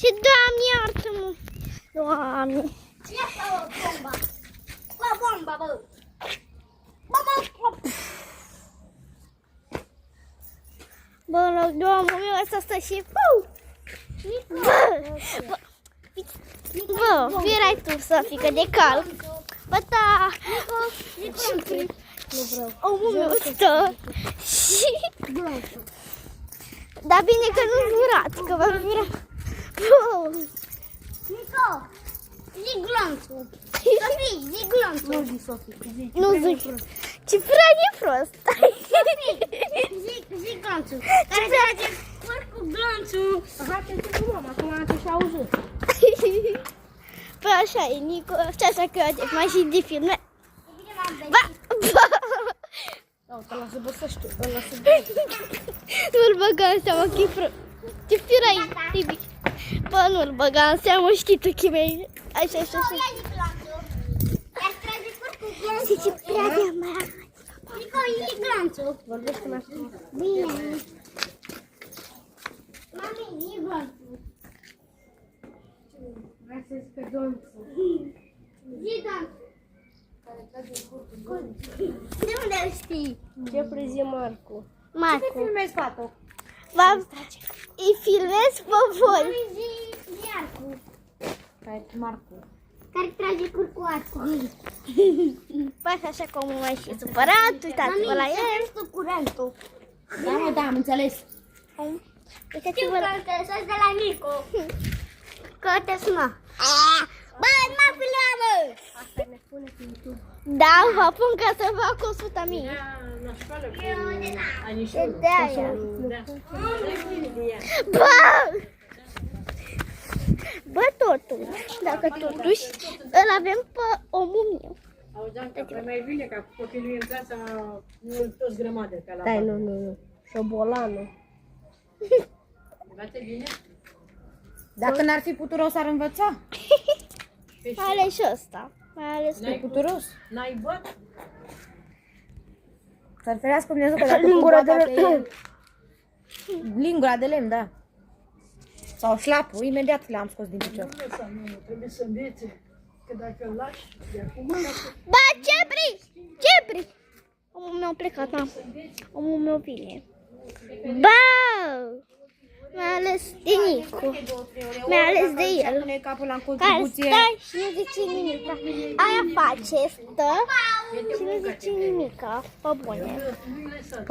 Și Doamne, iartă-mă! Doamne! Ia o bomba! Cu bomba, bă! Bă! Bă, în loc de omul meu ăsta stă și... Bă, virai tu, Sofică, de cal. Bă, da. Nu vreau. Omul meu stă și... Dar bine că nu jurați, că v-am jurat. Nico, zi glonțul. Sofie, zi glonțul. Nu zi, Sofie, zi. Nu zic. Ce prea e prost. Zi glonțul. Care trage cu glonțul. Aha, te zic cu mama, acum te și auzit. Păi așa e, Nico, și așa că eu mai și de filme. Bine m-am venit. Ba! Da, te lasă băsăște, te lasă Nu-l băga în seamă că e ce firai, Tibi. Bă, nu-l băga în seamă, știi tu că e așa, așa, așa. Ia zi glonțul. Iar trage cu glonțul. Și ce prea de mea. Nico, zi glonțul. Vorbește la asta. Bine. Mami, zi glonțul. Vrei să zic pe Donțul. Zi glonțul. De unde îl știi? Ce frizie Marcu? Ce Marcu, filmezi, fată? îi filmez pe voi. Mami, zi Iarcu. Care Marcu? Care trage curcuatul. Păi așa cum mai și supărat, uitați-vă la Mami, el. să tu curentul. Da, mă, da, am înțeles. Știu Uitați-vă că la... te lăsați de la Nico. Că te sună. Bă, mă filmează! Asta ne spune pe YouTube. Da, vă pun ca să fac 100 mii. La școală cu E Anișorul. de aia. Da. Bă! Bă, totuși, dacă totuși îl avem pe omul meu. Auzeam că e mai bine ca copilul în clasa, nu toți grămadă ca la Stai, bani. nu. Șobolană. Învață bine? Dacă n-ar fi puturos, ar învăța? Mai ales și ăsta. Mai ales E puturos. N-ai băt? Să-l ferească Dumnezeu că dacă Lingura tu de bata pe lemn. el- Lingura de lemn, da. Sau șlapul, imediat le-am scos din picior. Nu lăsa, nu, trebuie să învețe. Că dacă îl lași, de acum, Bă, Cebri! Omul meu a plecat, n-am. Omul meu vine. Bă! Mai ales de Nicu. Mai ales de el. Pune capul la Care contribuție. stă și nu zice nimic. Aia face, stă și nu zice nimic. Pe bune. Pe